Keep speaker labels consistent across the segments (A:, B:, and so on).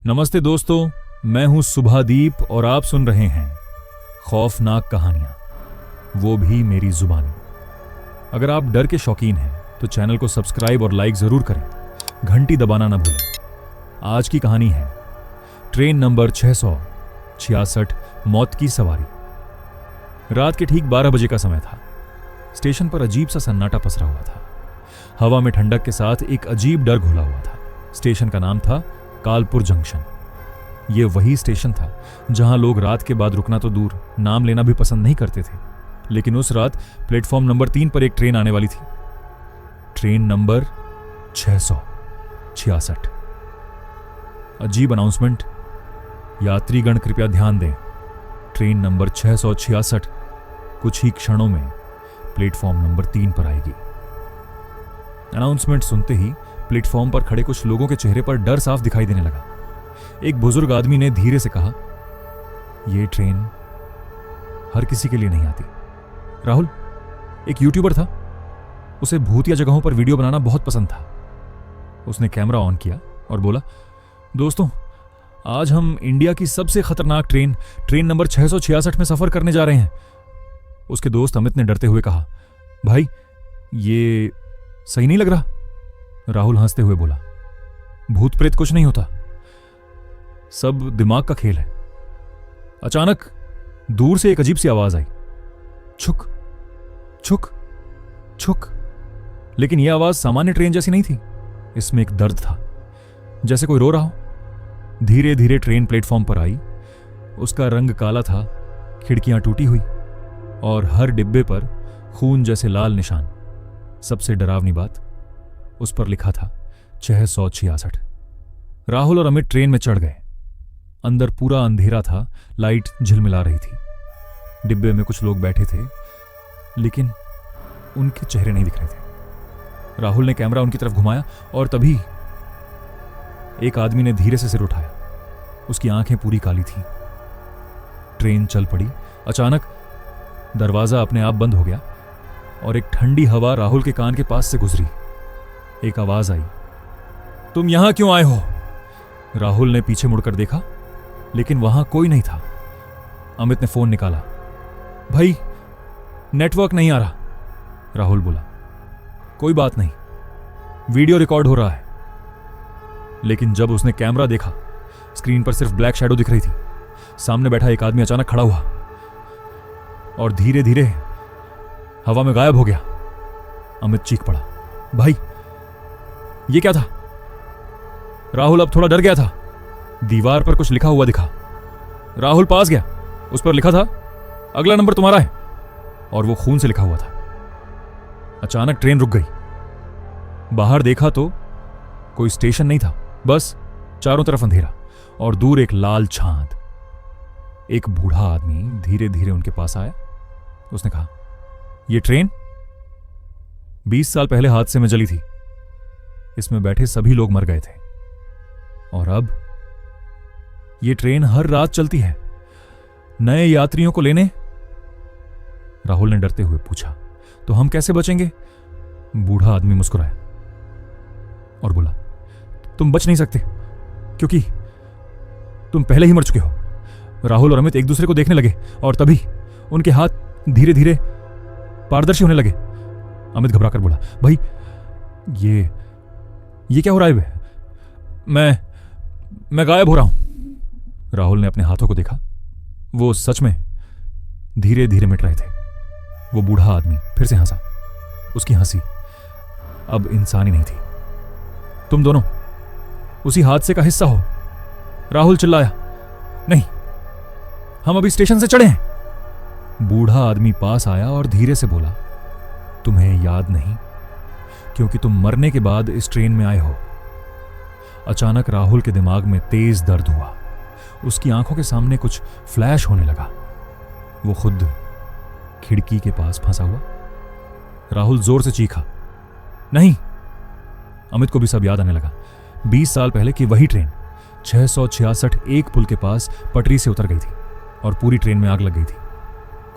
A: नमस्ते दोस्तों, मैं हूं सुभादीप और आप सुन रहे हैं खौफनाक कहानियां, वो भी मेरी जुबानी। अगर आप डर के शौकीन हैं तो चैनल को सब्सक्राइब और लाइक जरूर करें, घंटी दबाना ना भूलें। आज की कहानी है ट्रेन नंबर 666, मौत की सवारी। रात के ठीक 12 बजे का समय था। स्टेशन पर अजीब सा सन्नाटा पसरा हुआ था। हवा में ठंडक के साथ एक अजीब डर घुला हुआ था। स्टेशन का नाम था कालपुर जंक्शन। यह वही स्टेशन था जहां लोग रात के बाद रुकना तो दूर, नाम लेना भी पसंद नहीं करते थे। लेकिन उस रात प्लेटफॉर्म नंबर 3 पर एक ट्रेन आने वाली थी। Train number 666। अजीब अनाउंसमेंट। यात्रीगण कृपया ध्यान दें, ट्रेन नंबर 666 कुछ ही क्षणों में प्लेटफॉर्म नंबर 3 पर आएगी। अनाउंसमेंट सुनते ही प्लेटफॉर्म पर खड़े कुछ लोगों के चेहरे पर डर साफ दिखाई देने लगा। एक बुजुर्ग आदमी ने धीरे से कहा, यह ट्रेन हर किसी के लिए नहीं आती। राहुल एक यूट्यूबर था, उसे भूतिया जगहों पर वीडियो बनाना बहुत पसंद था। उसने कैमरा ऑन किया और बोला, दोस्तों आज हम इंडिया की सबसे खतरनाक ट्रेन नंबर 666 में सफर करने जा रहे हैं। उसके दोस्त अमित ने डरते हुए कहा, भाई ये सही नहीं लग रहा। राहुल हंसते हुए बोला, भूत प्रेत कुछ नहीं होता, सब दिमाग का खेल है। अचानक दूर से एक अजीब सी आवाज आई, छुक छुक छुक। लेकिन यह आवाज सामान्य ट्रेन जैसी नहीं थी। इसमें एक दर्द था, जैसे कोई रो रहा हो। धीरे धीरे ट्रेन प्लेटफॉर्म पर आई। उसका रंग काला था, खिड़कियां टूटी हुई और हर डिब्बे पर खून जैसे लाल निशान। सबसे डरावनी बात, उस पर लिखा था 666। राहुल और अमित ट्रेन में चढ़ गए। अंदर पूरा अंधेरा था, लाइट झिलमिला रही थी। डिब्बे में कुछ लोग बैठे थे, लेकिन उनके चेहरे नहीं दिख रहे थे। राहुल ने कैमरा उनकी तरफ घुमाया और तभी एक आदमी ने धीरे से सिर उठाया। उसकी आंखें पूरी काली थीं। ट्रेन चल पड़ी। अचानक दरवाजा अपने आप बंद हो गया और एक ठंडी हवा राहुल के कान के पास से गुजरी। एक आवाज आई, तुम यहां क्यों आए हो? राहुल ने पीछे मुड़कर देखा, लेकिन वहां कोई नहीं था। अमित ने फोन निकाला, भाई नेटवर्क नहीं आ रहा। राहुल बोला, कोई बात नहीं, वीडियो रिकॉर्ड हो रहा है। लेकिन जब उसने कैमरा देखा, स्क्रीन पर सिर्फ ब्लैक शैडो दिख रही थी। सामने बैठा एक आदमी अचानक खड़ा हुआ और धीरे धीरे हवा में गायब हो गया। अमित चीख पड़ा, भाई ये क्या था? राहुल अब थोड़ा डर गया था। दीवार पर कुछ लिखा हुआ दिखा। राहुल पास गया, उस पर लिखा था, अगला नंबर तुम्हारा है, और वो खून से लिखा हुआ था। अचानक ट्रेन रुक गई। बाहर देखा तो कोई स्टेशन नहीं था, बस चारों तरफ अंधेरा और दूर एक लाल छांद। एक बूढ़ा आदमी धीरे धीरे उनके पास आया। उसने कहा, यह ट्रेन 20 साल पहले हादसे में जली थी। इसमें बैठे सभी लोग मर गए थे और अब यह ट्रेन हर रात चलती है नए यात्रियों को लेने। राहुल ने डरते हुए पूछा, तो हम कैसे बचेंगे? बूढ़ा आदमी मुस्कुराया और बोला, तुम बच नहीं सकते क्योंकि तुम पहले ही मर चुके हो। राहुल और अमित एक दूसरे को देखने लगे और तभी उनके हाथ धीरे धीरे पारदर्शी होने लगे। अमित घबराकर बोला, भाई ये क्या हो रहा है? मैं गायब हो रहा हूं। राहुल ने अपने हाथों को देखा। वो सच में धीरे धीरे मिट रहे थे। वो बूढ़ा आदमी फिर से हंसा। उसकी हंसी अब इंसानी नहीं थी। तुम दोनों उसी हादसे का हिस्सा हो। राहुल चिल्लाया, नहीं, हम अभी स्टेशन से चढ़े हैं। बूढ़ा आदमी पास आया और धीरे से बोला, तुम्हें याद नहीं क्योंकि तुम मरने के बाद इस ट्रेन में आए हो। अचानक राहुल के दिमाग में तेज दर्द हुआ। उसकी आंखों के सामने कुछ फ्लैश होने लगा। वो खुद खिड़की के पास फंसा हुआ। राहुल जोर से चीखा, नहीं। अमित को भी सब याद आने लगा। 20 साल पहले की वही ट्रेन 666 एक पुल के पास पटरी से उतर गई थी और पूरी ट्रेन में आग लग गई थी।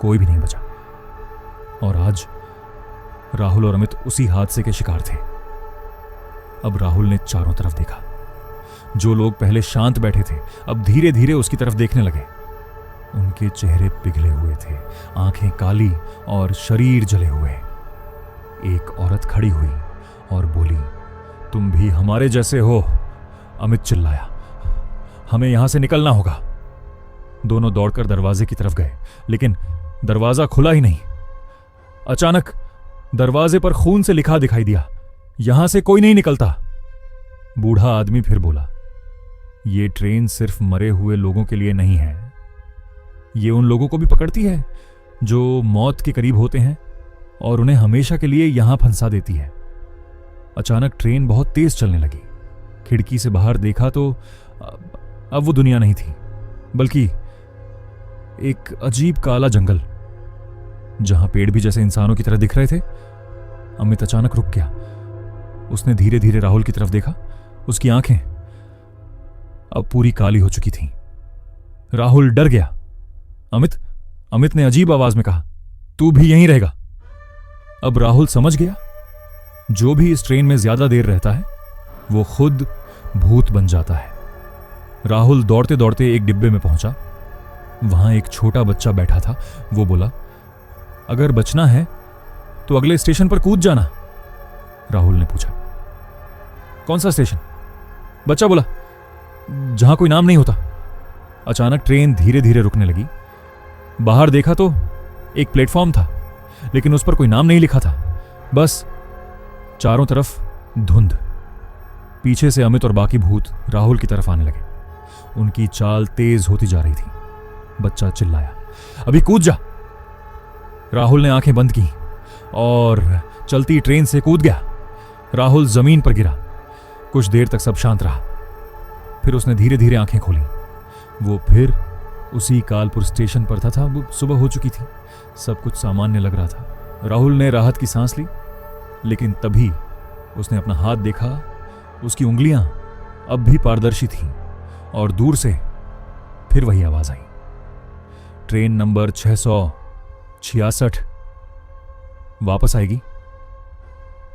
A: कोई भी नहीं बचा। और आज राहुल और अमित उसी हादसे के शिकार थे। अब राहुल ने चारों तरफ देखा। जो लोग पहले शांत बैठे थे अब धीरे धीरे उसकी तरफ देखने लगे। उनके चेहरे पिघले हुए थे, आंखें काली और शरीर जले हुए। एक औरत खड़ी हुई और बोली, तुम भी हमारे जैसे हो? अमित चिल्लाया, हमें यहां से निकलना होगा। दोनों दौड़कर दरवाजे की तरफ गए, लेकिन दरवाजा खुला ही नहीं। अचानक दरवाजे पर खून से लिखा दिखाई दिया, यहां से कोई नहीं निकलता। बूढ़ा आदमी फिर बोला, ये ट्रेन सिर्फ मरे हुए लोगों के लिए नहीं है, ये उन लोगों को भी पकड़ती है जो मौत के करीब होते हैं और उन्हें हमेशा के लिए यहां फंसा देती है। अचानक ट्रेन बहुत तेज चलने लगी। खिड़की से बाहर देखा तो अब वो दुनिया नहीं थी, बल्कि एक अजीब काला जंगल, जहां पेड़ भी जैसे इंसानों की तरह दिख रहे थे। अमित अचानक रुक गया। उसने धीरे धीरे राहुल की तरफ देखा। उसकी आंखें अब पूरी काली हो चुकी थीं। राहुल डर गया। अमित ने अजीब आवाज में कहा, तू भी यहीं रहेगा। अब राहुल समझ गया, जो भी इस ट्रेन में ज्यादा देर रहता है वो खुद भूत बन जाता है। राहुल दौड़ते दौड़ते एक डिब्बे में पहुंचा। वहां एक छोटा बच्चा बैठा था। वो बोला, अगर बचना है तो अगले स्टेशन पर कूद जाना। राहुल ने पूछा, कौन सा स्टेशन? बच्चा बोला, जहां कोई नाम नहीं होता। अचानक ट्रेन धीरे धीरे रुकने लगी। बाहर देखा तो एक प्लेटफॉर्म था, लेकिन उस पर कोई नाम नहीं लिखा था, बस चारों तरफ धुंध। पीछे से अमित और बाकी भूत राहुल की तरफ आने लगे। उनकी चाल तेज होती जा रही थी। बच्चा चिल्लाया, अभी कूद जा। राहुल ने आंखें बंद की और चलती ट्रेन से कूद गया। राहुल जमीन पर गिरा। कुछ देर तक सब शांत रहा। फिर उसने धीरे धीरे आंखें खोली। वो फिर उसी कालपुर स्टेशन पर था। सुबह हो चुकी थी। सब कुछ सामान्य लग रहा था। राहुल ने राहत की सांस ली, लेकिन तभी उसने अपना हाथ देखा। उसकी उंगलियां अब भी पारदर्शी थीं और दूर से फिर वही आवाज आई, ट्रेन नंबर 666 वापस आएगी।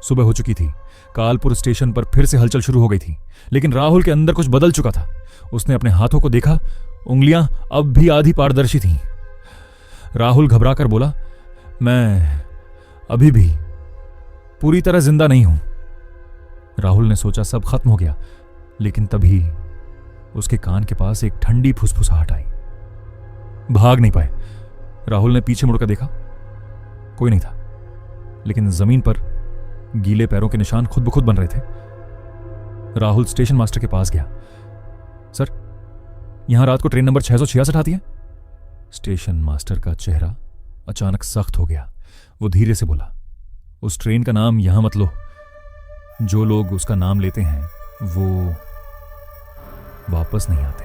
A: सुबह हो चुकी थी। कालपुर स्टेशन पर फिर से हलचल शुरू हो गई थी, लेकिन राहुल के अंदर कुछ बदल चुका था। उसने अपने हाथों को देखा। उंगलियां अब भी आधी पारदर्शी थीं। राहुल घबराकर बोला, मैं अभी भी पूरी तरह जिंदा नहीं हूं। राहुल ने सोचा सब खत्म हो गया, लेकिन तभी उसके कान के पास एक ठंडी फुसफुसाहट आई। भाग नहीं पाए। राहुल ने पीछे मुड़कर देखा, कोई नहीं था, लेकिन जमीन पर गीले पैरों के निशान खुद ब खुद बन रहे थे। राहुल स्टेशन मास्टर के पास गया। सर, यहां रात को ट्रेन नंबर 666 आती है? स्टेशन मास्टर का चेहरा अचानक सख्त हो गया। वो धीरे से बोला, उस ट्रेन का नाम यहां मत लो। जो लोग उसका नाम लेते हैं वो वापस नहीं आते।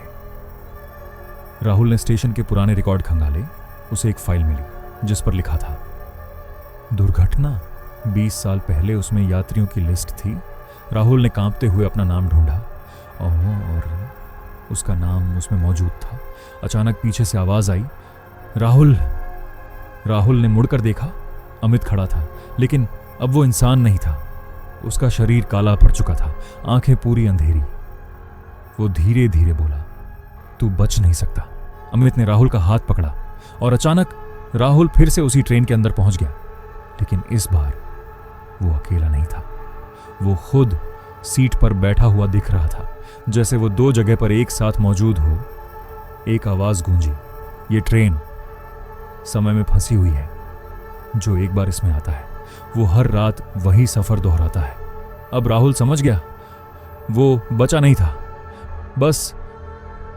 A: राहुल ने स्टेशन के पुराने रिकॉर्ड खंगाले। उसे एक फाइल मिली जिस पर लिखा था, दुर्घटना। 20 साल पहले उसमें यात्रियों की लिस्ट थी। राहुल ने कांपते हुए अपना नाम ढूंढा और उसका नाम उसमें मौजूद था। अचानक पीछे से आवाज आई, राहुल ने मुड़कर देखा। अमित खड़ा था, लेकिन अब वो इंसान नहीं था। उसका शरीर काला पड़ चुका था, आंखें पूरी अंधेरी। वो धीरे धीरे बोला, तू बच नहीं सकता। अमित ने राहुल का हाथ पकड़ा और अचानक राहुल फिर से उसी ट्रेन के अंदर पहुंच गया, लेकिन इस बार वो अकेला नहीं था। वो खुद सीट पर बैठा हुआ दिख रहा था, जैसे वो दो जगह पर एक साथ मौजूद हो। एक आवाज गूंजी, ये ट्रेन समय में फंसी हुई है। जो एक बार इसमें आता है वो हर रात वही सफर दोहराता है। अब राहुल समझ गया, वो बचा नहीं था, बस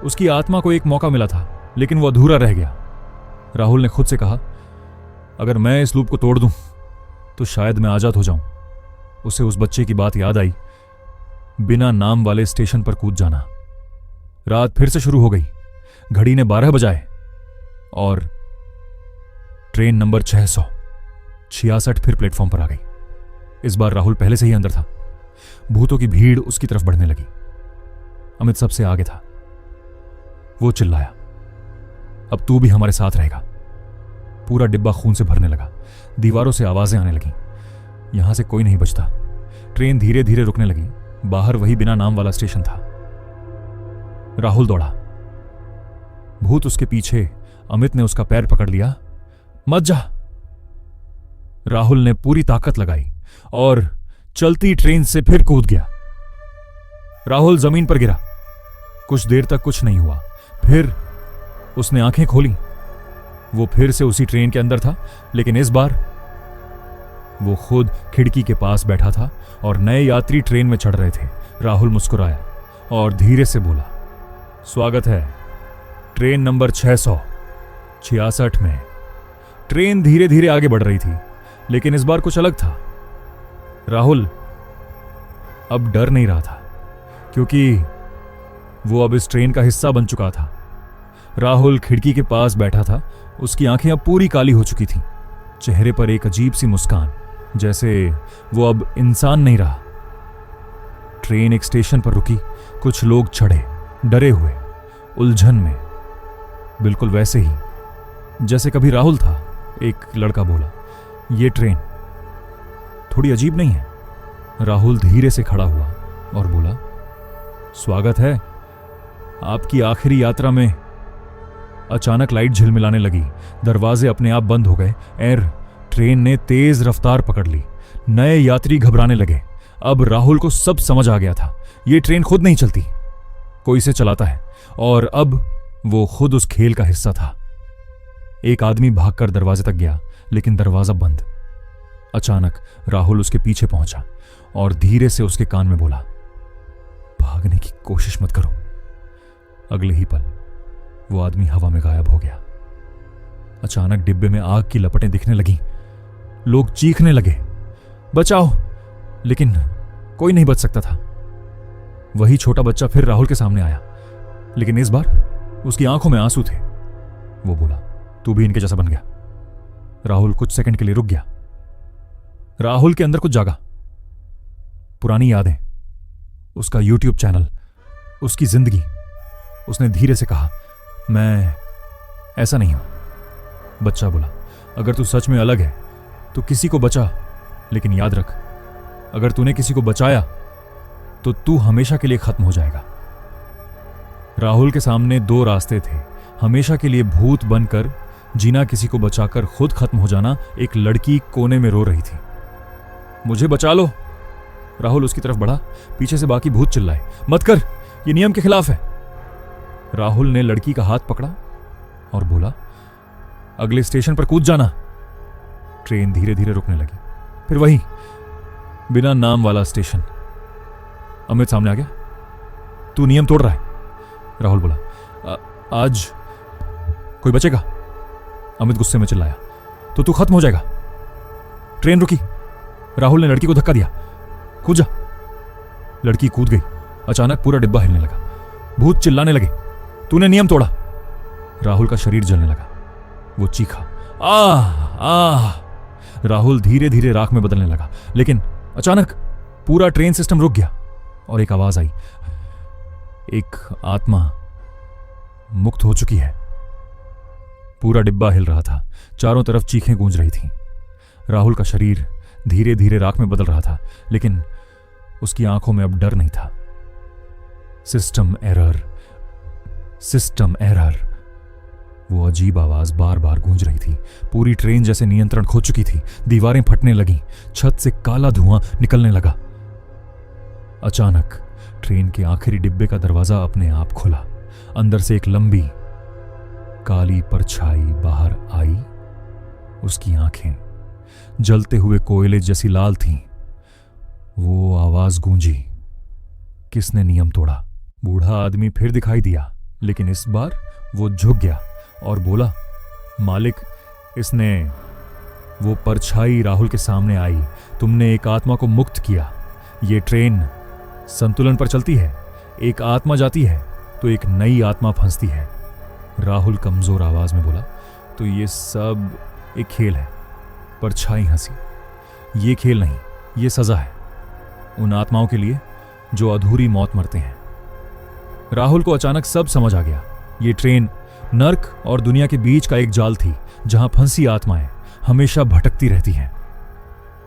A: उसकी आत्मा को एक मौका मिला था, लेकिन वो अधूरा रह गया। राहुल ने खुद से कहा, अगर मैं इस लूप को तोड़ दूं तो शायद मैं आजाद हो जाऊं। उसे उस बच्चे की बात याद आई, बिना नाम वाले स्टेशन पर कूद जाना। रात फिर से शुरू हो गई। घड़ी ने 12 बजाए और ट्रेन नंबर 666 फिर प्लेटफॉर्म पर आ गई। इस बार राहुल पहले से ही अंदर था। भूतों की भीड़ उसकी तरफ बढ़ने लगी। अमित सबसे आगे था। वो चिल्लाया, अब तू भी हमारे साथ रहेगा। पूरा डिब्बा खून से भरने लगा। दीवारों से आवाजें आने लगीं। यहां से कोई नहीं बचता। ट्रेन धीरे धीरे रुकने लगी। बाहर वही बिना नाम वाला स्टेशन था। राहुल दौड़ा। भूत उसके पीछे। अमित ने उसका पैर पकड़ लिया। मत जा। राहुल ने पूरी ताकत लगाई और चलती ट्रेन से फिर कूद गया। राहुल जमीन पर गिरा। कुछ देर तक कुछ नहीं हुआ। फिर उसने आंखें खोली। वो फिर से उसी ट्रेन के अंदर था, लेकिन इस बार वो खुद खिड़की के पास बैठा था और नए यात्री ट्रेन में चढ़ रहे थे। राहुल मुस्कुराया और धीरे से बोला, स्वागत है ट्रेन नंबर 666 में। ट्रेन धीरे धीरे आगे बढ़ रही थी, लेकिन इस बार कुछ अलग था। राहुल अब डर नहीं रहा था, क्योंकि वो अब इस ट्रेन का हिस्सा बन चुका था। राहुल खिड़की के पास बैठा था। उसकी आंखें अब पूरी काली हो चुकी थीं। चेहरे पर एक अजीब सी मुस्कान, जैसे वो अब इंसान नहीं रहा। ट्रेन एक स्टेशन पर रुकी। कुछ लोग चढ़े, डरे हुए, उलझन में, बिल्कुल वैसे ही जैसे कभी राहुल था। एक लड़का बोला, ये ट्रेन थोड़ी अजीब नहीं है? राहुल धीरे से खड़ा हुआ और बोला, स्वागत है आपकी आखिरी यात्रा में। अचानक लाइट झिलमिलाने लगी। दरवाजे अपने आप बंद हो गए। ट्रेन ने तेज रफ्तार पकड़ ली। नए यात्री घबराने लगे। अब राहुल को सब समझ आ गया था। ये ट्रेन खुद नहीं चलती, कोई इसे चलाता है, और अब वो खुद उस खेल का हिस्सा था। एक आदमी भागकर दरवाजे तक गया, लेकिन दरवाजा बंद। अचानक राहुल उसके पीछे पहुंचा और धीरे से उसके कान में बोला, भागने की कोशिश मत करो। अगले ही पल वो आदमी हवा में गायब हो गया। अचानक डिब्बे में आग की लपटें दिखने लगीं। लोग चीखने लगे, बचाओ, लेकिन कोई नहीं बच सकता था। वही छोटा बच्चा फिर राहुल के सामने आया, लेकिन इस बार उसकी आंखों में आंसू थे। वो बोला, तू भी इनके जैसा बन गया। राहुल कुछ सेकंड के लिए रुक गया। राहुल के अंदर कुछ जागा। पुरानी यादें, उसका यूट्यूब चैनल, उसकी जिंदगी। उसने धीरे से कहा, मैं ऐसा नहीं हूं। बच्चा बोला, अगर तू सच में अलग है तो किसी को बचा, लेकिन याद रख, अगर तूने किसी को बचाया तो तू हमेशा के लिए खत्म हो जाएगा। राहुल के सामने दो रास्ते थे, हमेशा के लिए भूत बनकर जीना, किसी को बचाकर खुद खत्म हो जाना। एक लड़की कोने में रो रही थी, मुझे बचा लो। राहुल उसकी तरफ बढ़ा। पीछे से बाकी भूत चिल्लाए, मत कर, ये नियम के खिलाफ है। राहुल ने लड़की का हाथ पकड़ा और बोला, अगले स्टेशन पर कूद जाना। ट्रेन धीरे धीरे रुकने लगी। फिर वही बिना नाम वाला स्टेशन। अमित सामने आ गया, तू नियम तोड़ रहा है। राहुल बोला, आज कोई बचेगा? अमित गुस्से में चिल्लाया, तो तू खत्म हो जाएगा। ट्रेन रुकी। राहुल ने लड़की को धक्का दिया, कूद जा। लड़की कूद गई। अचानक पूरा डिब्बा हिलने लगा। भूत चिल्लाने लगे, तूने नियम तोड़ा। राहुल का शरीर जलने लगा। वो चीखा, आ। राहुल धीरे धीरे राख में बदलने लगा, लेकिन अचानक पूरा ट्रेन सिस्टम रुक गया और एक आवाज आई, एक आत्मा मुक्त हो चुकी है। पूरा डिब्बा हिल रहा था। चारों तरफ चीखें गूंज रही थीं। राहुल का शरीर धीरे धीरे राख में बदल रहा था, लेकिन उसकी आंखों में अब डर नहीं था। System error, system error. वो अजीब आवाज बार बार गूंज रही थी। पूरी ट्रेन जैसे नियंत्रण खो चुकी थी। दीवारें फटने लगीं। छत से काला धुआं निकलने लगा। अचानक ट्रेन के आखिरी डिब्बे का दरवाजा अपने आप खुला। अंदर से एक लंबी काली परछाई बाहर आई। उसकी आंखें जलते हुए कोयले जैसी लाल थीं। वो आवाज गूंजी, किसने नियम तोड़ा? बूढ़ा आदमी फिर दिखाई दिया, लेकिन इस बार वो झुक गया और बोला, मालिक, इसने। वो परछाई राहुल के सामने आई। तुमने एक आत्मा को मुक्त किया। ये ट्रेन संतुलन पर चलती है। एक आत्मा जाती है तो एक नई आत्मा फंसती है। राहुल कमजोर आवाज में बोला, तो ये सब एक खेल है। परछाई हंसी, ये खेल नहीं, ये सजा है उन आत्माओं के लिए जो अधूरी मौत मरते हैं। राहुल को अचानक सब समझ आ गया। ये ट्रेन नर्क और दुनिया के बीच का एक जाल थी, जहां फंसी आत्माएं हमेशा भटकती रहती हैं।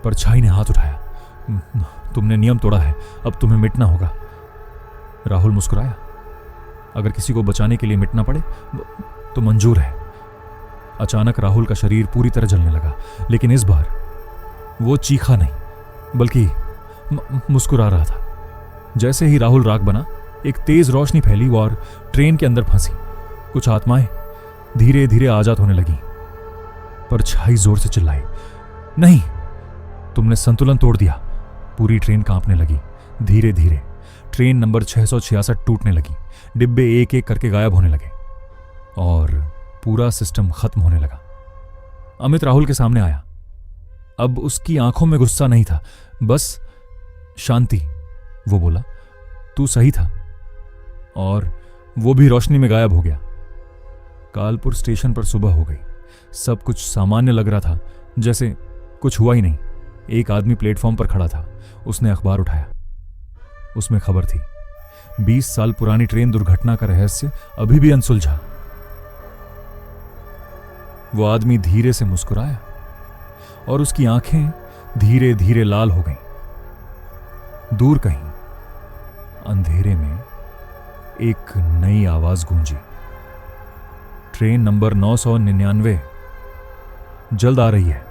A: परछाई ने हाथ उठाया, तुमने नियम तोड़ा है, अब तुम्हें मिटना होगा। राहुल मुस्कुराया, अगर किसी को बचाने के लिए मिटना पड़े तो मंजूर है। अचानक राहुल का शरीर पूरी तरह जलने लगा, लेकिन इस बार वो चीखा नहीं बल्कि मुस्कुरा रहा था। जैसे ही राहुल राख बना, एक तेज रोशनी फैली और ट्रेन के अंदर फंसी। कुछ आत्माएं धीरे धीरे आजाद होने लगी। परछाई जोर से चिल्लाई, नहीं, तुमने संतुलन तोड़ दिया। पूरी ट्रेन कांपने लगी। धीरे धीरे ट्रेन नंबर 666 टूटने लगी। डिब्बे एक एक करके गायब होने लगे और पूरा सिस्टम खत्म होने लगा। अमित राहुल के सामने आया। अब उसकी आंखों में गुस्सा नहीं था, बस शांति। वो बोला, तू सही था। और वो भी रोशनी में गायब हो गया। कालपुर स्टेशन पर सुबह हो गई। सब कुछ सामान्य लग रहा था, जैसे कुछ हुआ ही नहीं। एक आदमी प्लेटफॉर्म पर खड़ा था। उसने अखबार उठाया। उसमें खबर थी, 20 साल पुरानी ट्रेन दुर्घटना का रहस्य अभी भी अनसुलझा। वो आदमी धीरे से मुस्कुराया और उसकी आंखें धीरे धीरे लाल हो गईं। दूर कहीं अंधेरे में एक नई आवाज गूंजी, ट्रेन नंबर 999 जल्द आ रही है।